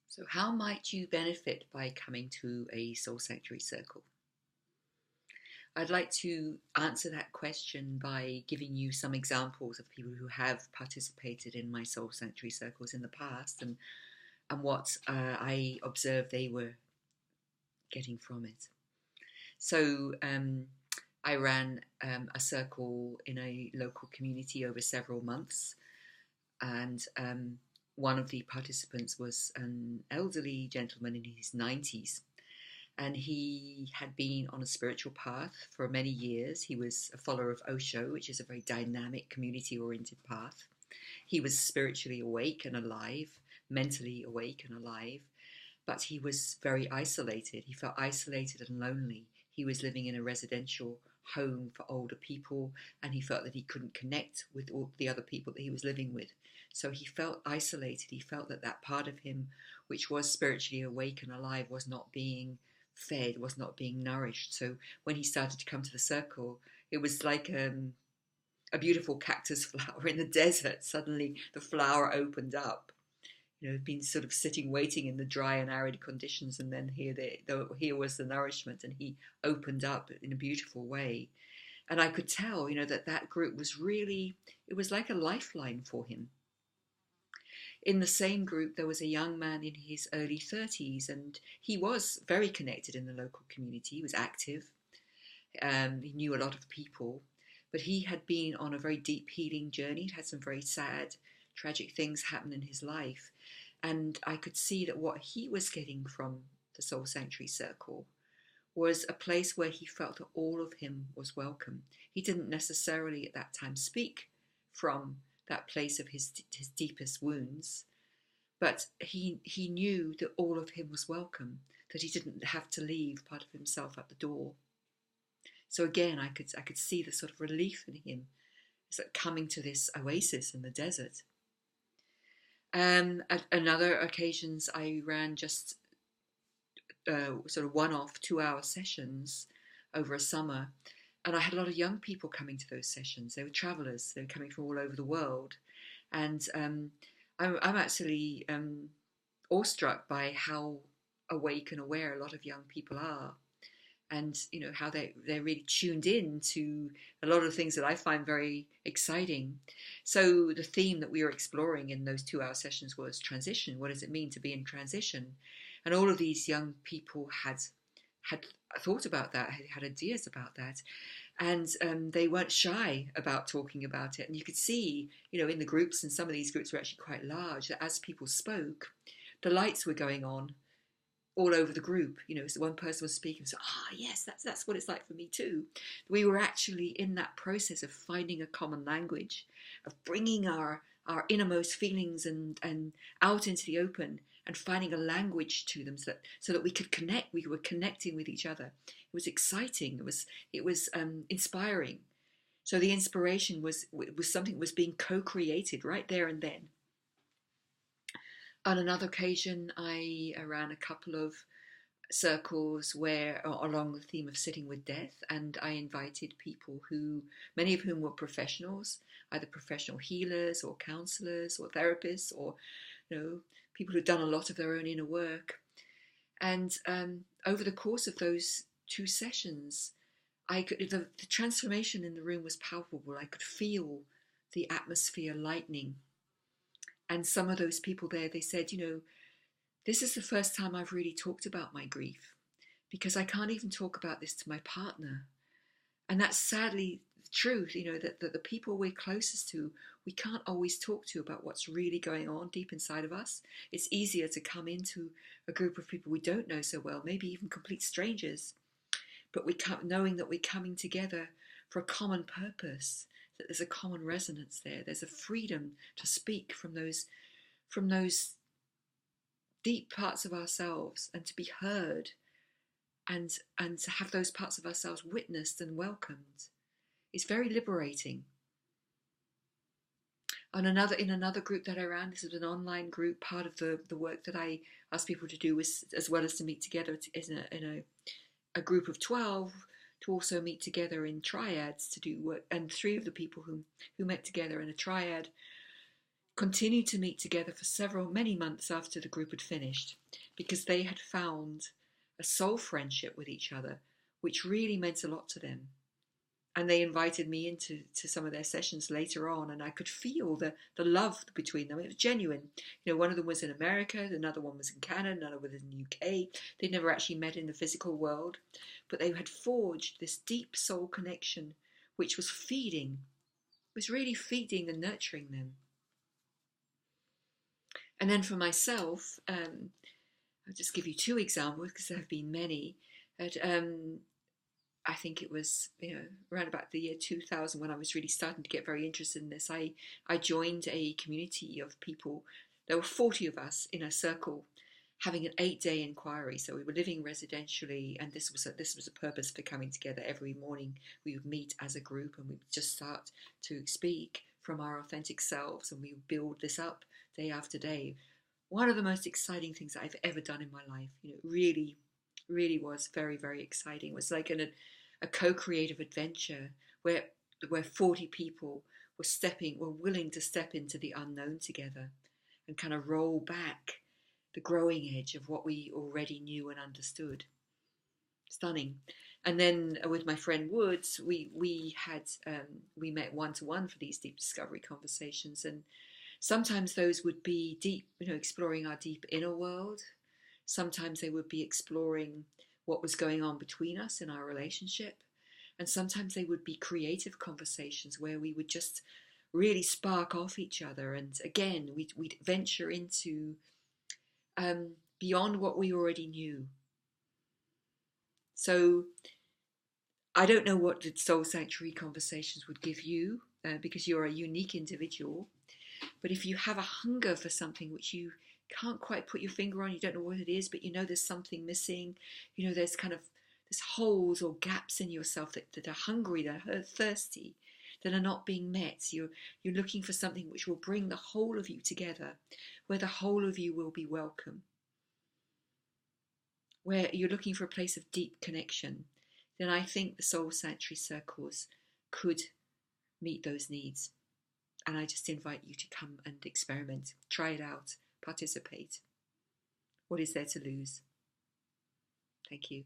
So, how might you benefit by coming to a soul sanctuary circle? I'd like to answer that question by giving you some examples of people who have participated in my soul sanctuary circles in the past and what I observed they were getting from it. So, I ran a circle in a local community over several months, and one of the participants was an elderly gentleman in his 90s, and he had been on a spiritual path for many years. He was a follower of Osho, which is a very dynamic, community-oriented path. He was spiritually awake and alive, mentally awake and alive, but he was very isolated. He felt isolated and lonely. He was living in a residential home for older people, and he felt that he couldn't connect with all the other people that he was living with. So he felt isolated. He felt that that part of him, which was spiritually awake and alive, was not being fed, was not being nourished. So when he started to come to the circle, it was like a beautiful cactus flower in the desert. Suddenly the flower opened up. Been sort of sitting, waiting in the dry and arid conditions, and then here was the nourishment, and he opened up in a beautiful way. And I could tell, that group was really, it was like a lifeline for him. In the same group, there was a young man in his early 30s, and he was very connected in the local community. He was active. He knew a lot of people, but he had been on a very deep healing journey. He'd had some very sad, tragic things happen in his life. And I could see that what he was getting from the Soul Sanctuary Circle was a place where he felt that all of him was welcome. He didn't necessarily at that time speak from that place of his deepest wounds, but he knew that all of him was welcome, that he didn't have to leave part of himself at the door. So again, I could see the sort of relief in him. It's like coming to this oasis in the desert. At another occasions, I ran just sort of one-off 2-hour sessions over a summer, and I had a lot of young people coming to those sessions. They were travelers. They were coming from all over the world, and I'm actually awestruck by how awake and aware a lot of young people are, and how they're really tuned in to a lot of the things that I find very exciting. So the theme that we were exploring in those 2-hour sessions was transition. What does it mean to be in transition? And all of these young people had thought about that, had ideas about that, and they weren't shy about talking about it. And you could see, in the groups, and some of these groups were actually quite large, that as people spoke, the lights were going on all over the group. So one person was speaking, so yes, that's what it's like for me too. We were actually in that process of finding a common language, of bringing our innermost feelings and out into the open, and finding a language to them, so that we could connect. We were connecting with each other. It was exciting. It was inspiring. So the inspiration was something that was being co-created right there and then. On another occasion, I ran a couple of circles where along the theme of sitting with death, and I invited people many of whom were professionals, either professional healers or counselors or therapists, or people who'd done a lot of their own inner work. And over the course of those 2 sessions, the transformation in the room was palpable. I could feel the atmosphere lightening. And some of those people there, they said, this is the first time I've really talked about my grief, because I can't even talk about this to my partner. And that's sadly the truth, that the people we're closest to, we can't always talk to about what's really going on deep inside of us. It's easier to come into a group of people we don't know so well, maybe even complete strangers, but knowing that we're coming together for a common purpose, that there's a common resonance there. There's a freedom to speak from those deep parts of ourselves, and to be heard, and to have those parts of ourselves witnessed and welcomed. It's very liberating. In another group that I ran, this is an online group. Part of the work that I asked people to do was, as well as to meet together in a group of 12, to also meet together in triads to do work. And 3 of the people who met together in a triad continued to meet together for many months after the group had finished, because they had found a soul friendship with each other, which really meant a lot to them. And they invited me into some of their sessions later on, and I could feel the love between them. It was genuine. One of them was in America, another one was in Canada, another was in the UK. They'd never actually met in the physical world, but they had forged this deep soul connection, which was really feeding and nurturing them. And then for myself, I'll just give you two examples because there have been many. I think it was around about the year 2000 when I was really starting to get very interested in this. I joined a community of people. There were 40 of us in a circle having an 8-day inquiry. So we were living residentially, and this was a purpose for coming together. Every morning we would meet as a group, and we would just start to speak from our authentic selves, and we would build this up day after day. One of the most exciting things that I've ever done in my life. Really, really was very, very exciting. It was like a co-creative adventure where 40 people were willing to step into the unknown together and kind of roll back the growing edge of what we already knew and understood. Stunning. And then with my friend Woods, we met one-to-one for these deep discovery conversations, and sometimes those would be deep, exploring our deep inner world. Sometimes they would be exploring what was going on between us in our relationship. And sometimes they would be creative conversations where we would just really spark off each other. And again, we'd venture into beyond what we already knew. So I don't know what the Soul Sanctuary conversations would give you because you're a unique individual. But if you have a hunger for something which you can't quite put your finger on, you don't know what it is, but there's something missing, there's holes or gaps in yourself that are hungry, that are thirsty, that are not being met. You're looking for something which will bring the whole of you together, where the whole of you will be welcome, where you're looking for a place of deep connection, then I think the Soul Sanctuary circles could meet those needs. And I just invite you to come and experiment, try it out, participate. What is there to lose? Thank you.